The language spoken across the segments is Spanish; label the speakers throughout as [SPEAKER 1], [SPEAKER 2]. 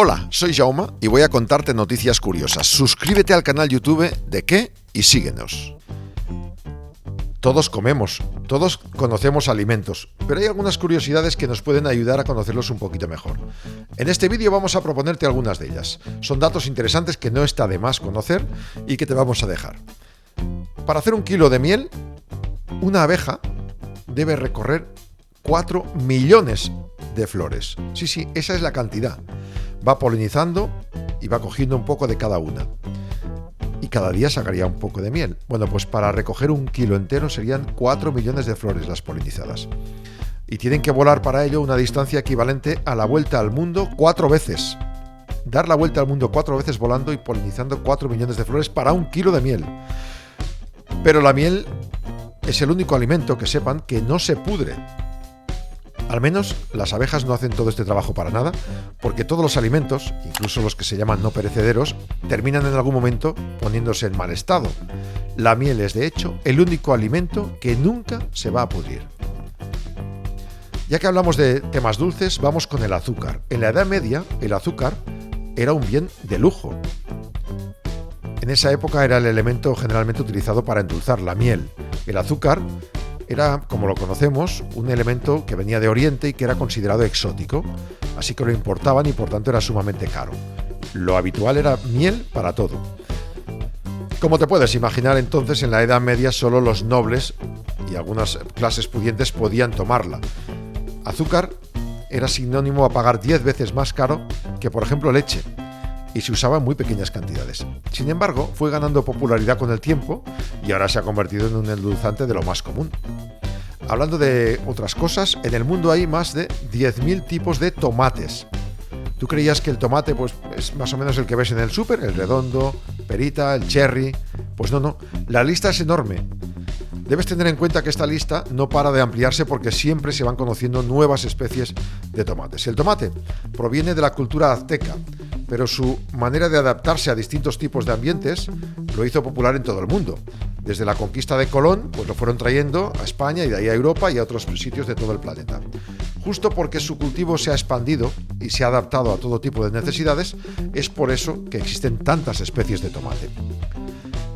[SPEAKER 1] Hola, soy Jaume y voy a contarte noticias curiosas. Suscríbete al canal YouTube de ¿Qué? Y síguenos. Todos comemos, todos conocemos alimentos, pero hay algunas curiosidades que nos pueden ayudar a conocerlos un poquito mejor. En este vídeo vamos a proponerte algunas de ellas. Son datos interesantes que no está de más conocer y que te vamos a dejar. Para hacer 1 kilo de miel, una abeja debe recorrer 4 millones de flores. Sí, esa es la cantidad. Va polinizando y va cogiendo un poco de cada una. Y cada día sacaría un poco de miel. Bueno, pues para recoger 1 kilo entero serían 4 millones de flores las polinizadas. Y tienen que volar para ello una distancia equivalente a la vuelta al mundo 4 veces. Dar la vuelta al mundo 4 veces volando y polinizando 4 millones de flores para 1 kilo de miel. Pero la miel es el único alimento, que sepan, que no se pudre. Al menos las abejas no hacen todo este trabajo para nada, porque todos los alimentos, incluso los que se llaman no perecederos, terminan en algún momento poniéndose en mal estado. La miel es, de hecho, el único alimento que nunca se va a pudrir. Ya que hablamos de temas dulces, vamos con el azúcar. En la Edad Media, el azúcar era un bien de lujo. En esa época era el elemento generalmente utilizado para endulzar la miel. El azúcar era, como lo conocemos, un elemento que venía de Oriente y que era considerado exótico, así que lo importaban y por tanto era sumamente caro. Lo habitual era miel para todo. Como te puedes imaginar, entonces en la Edad Media solo los nobles y algunas clases pudientes podían tomarla. Azúcar era sinónimo a pagar 10 veces más caro que, por ejemplo, leche, y se usaba en muy pequeñas cantidades. Sin embargo, fue ganando popularidad con el tiempo y ahora se ha convertido en un endulzante de lo más común. Hablando de otras cosas, en el mundo hay más de 10.000 tipos de tomates. ¿Tú creías que el tomate es más o menos el que ves en el súper? El redondo, perita, el cherry. Pues no. La lista es enorme. Debes tener en cuenta que esta lista no para de ampliarse porque siempre se van conociendo nuevas especies de tomates. El tomate proviene de la cultura azteca, pero su manera de adaptarse a distintos tipos de ambientes lo hizo popular en todo el mundo. Desde la conquista de Colón, pues lo fueron trayendo a España y de ahí a Europa y a otros sitios de todo el planeta. Justo porque su cultivo se ha expandido y se ha adaptado a todo tipo de necesidades, es por eso que existen tantas especies de tomate.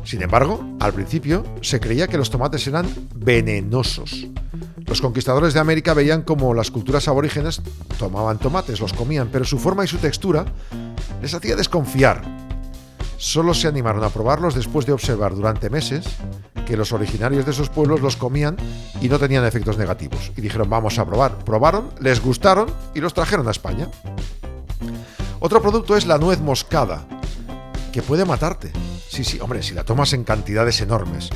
[SPEAKER 1] Sin embargo, al principio se creía que los tomates eran venenosos. Los conquistadores de América veían como las culturas aborígenes tomaban tomates, los comían, pero su forma y su textura les hacía desconfiar. Solo se animaron a probarlos después de observar durante meses que los originarios de esos pueblos los comían y no tenían efectos negativos. Y dijeron, vamos a probar. Probaron, les gustaron y los trajeron a España. Otro producto es la nuez moscada, que puede matarte. Sí, hombre, si la tomas en cantidades enormes.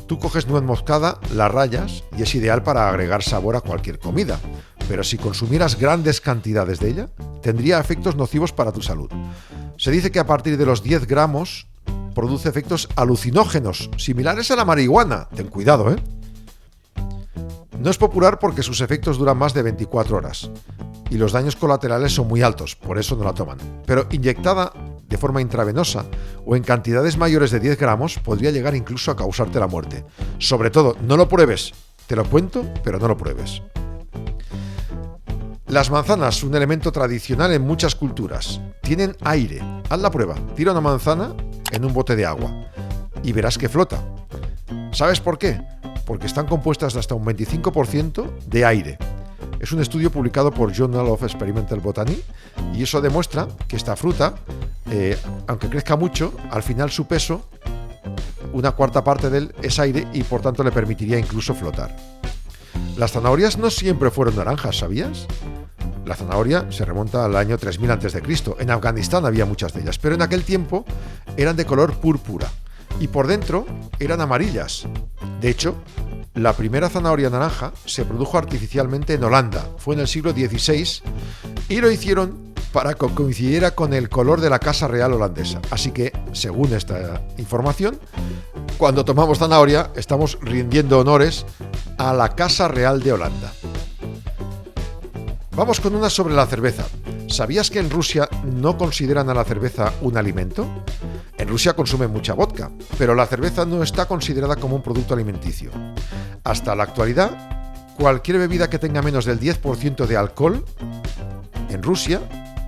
[SPEAKER 1] Tú coges nuez moscada, la rayas y es ideal para agregar sabor a cualquier comida. Pero si consumieras grandes cantidades de ella, tendría efectos nocivos para tu salud. Se dice que a partir de los 10 gramos produce efectos alucinógenos, similares a la marihuana. Ten cuidado, ¿eh? No es popular porque sus efectos duran más de 24 horas y los daños colaterales son muy altos, por eso no la toman. Pero inyectada de forma intravenosa o en cantidades mayores de 10 gramos podría llegar incluso a causarte la muerte. Sobre todo, no lo pruebes. Te lo cuento, pero no lo pruebes. Las manzanas, un elemento tradicional en muchas culturas, tienen aire. Haz la prueba. Tira una manzana en un bote de agua y verás que flota. ¿Sabes por qué? Porque están compuestas de hasta un 25% de aire. Es un estudio publicado por Journal of Experimental Botany y eso demuestra que esta fruta, aunque crezca mucho, al final su peso, 1/4 parte de él es aire y por tanto le permitiría incluso flotar. Las zanahorias no siempre fueron naranjas, ¿sabías? La zanahoria se remonta al año 3000 a.C. En Afganistán había muchas de ellas, pero en aquel tiempo eran de color púrpura y por dentro eran amarillas. De hecho, la primera zanahoria naranja se produjo artificialmente en Holanda. Fue en el siglo XVI y lo hicieron para que coincidiera con el color de la Casa Real holandesa. Así que, según esta información, cuando tomamos zanahoria estamos rindiendo honores a la Casa Real de Holanda. Vamos con una sobre la cerveza. ¿Sabías que en Rusia no consideran a la cerveza un alimento? En Rusia consumen mucha vodka, pero la cerveza no está considerada como un producto alimenticio. Hasta la actualidad, cualquier bebida que tenga menos del 10% de alcohol en Rusia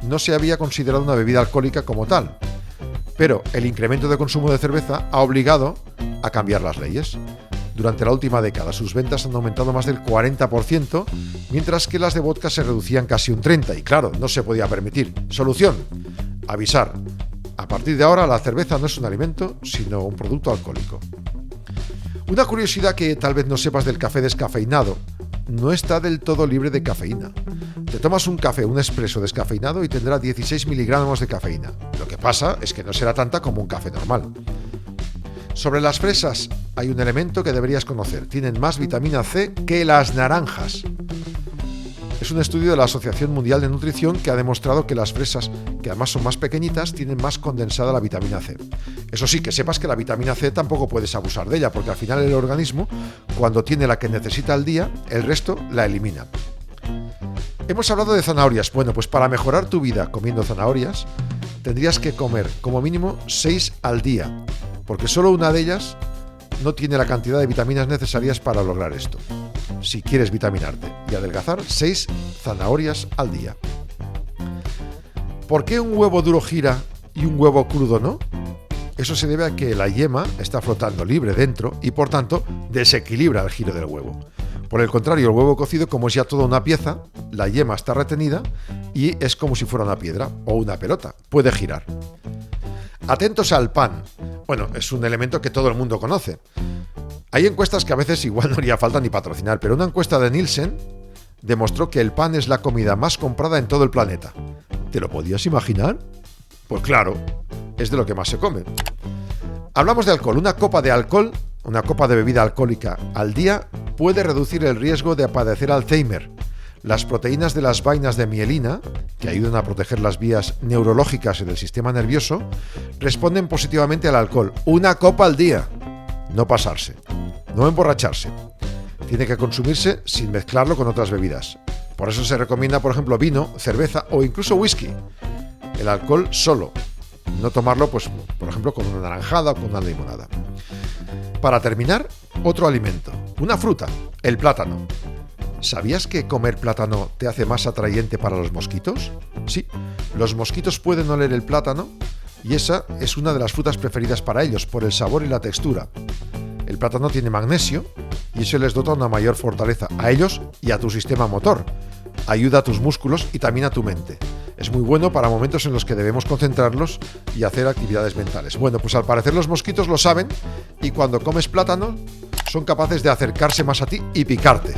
[SPEAKER 1] no se había considerado una bebida alcohólica como tal. Pero el incremento de consumo de cerveza ha obligado a cambiar las leyes. Durante la última década sus ventas han aumentado más del 40%, mientras que las de vodka se reducían casi un 30%. Y claro, no se podía permitir. Solución: avisar. A partir de ahora la cerveza no es un alimento, sino un producto alcohólico. Una curiosidad que tal vez no sepas del café descafeinado: no está del todo libre de cafeína. Te tomas un café, un expreso descafeinado y tendrá 16 miligramos de cafeína. Lo que pasa es que no será tanta como un café normal. Sobre las fresas hay un elemento que deberías conocer: tienen más vitamina C que las naranjas. Es un estudio de la Asociación Mundial de Nutrición que ha demostrado que las fresas, que además son más pequeñitas, tienen más condensada la vitamina C. Eso sí, que sepas que la vitamina C tampoco puedes abusar de ella, porque al final el organismo, cuando tiene la que necesita al día, el resto la elimina. Hemos hablado de zanahorias. Bueno, pues para mejorar tu vida comiendo zanahorias, tendrías que comer como mínimo 6 al día, porque solo una de ellas no tiene la cantidad de vitaminas necesarias para lograr esto. Si quieres vitaminarte y adelgazar, 6 zanahorias al día. ¿Por qué un huevo duro gira y un huevo crudo no? Eso se debe a que la yema está flotando libre dentro y por tanto desequilibra el giro del huevo. Por el contrario, el huevo cocido, como es ya toda una pieza, la yema está retenida y es como si fuera una piedra o una pelota, puede girar. Atentos al pan. Bueno, es un elemento que todo el mundo conoce. Hay encuestas que a veces igual no haría falta ni patrocinar, pero una encuesta de Nielsen demostró que el pan es la comida más comprada en todo el planeta. ¿Te lo podías imaginar? Pues claro, es de lo que más se come. Hablamos de alcohol. Una copa de bebida alcohólica al día puede reducir el riesgo de padecer Alzheimer. Las proteínas de las vainas de mielina, que ayudan a proteger las vías neurológicas del sistema nervioso, responden positivamente al alcohol. Una copa al día. No pasarse. No emborracharse. Tiene que consumirse sin mezclarlo con otras bebidas. Por eso se recomienda, por ejemplo, vino, cerveza o incluso whisky. El alcohol solo. No tomarlo, pues, por ejemplo, con una naranjada o con una limonada. Para terminar, otro alimento. Una fruta. El plátano. ¿Sabías que comer plátano te hace más atrayente para los mosquitos? Sí, los mosquitos pueden oler el plátano y esa es una de las frutas preferidas para ellos por el sabor y la textura. El plátano tiene magnesio y eso les dota una mayor fortaleza a ellos y a tu sistema motor. Ayuda a tus músculos y también a tu mente. Es muy bueno para momentos en los que debemos concentrarlos y hacer actividades mentales. Bueno, pues al parecer los mosquitos lo saben y cuando comes plátano son capaces de acercarse más a ti y picarte.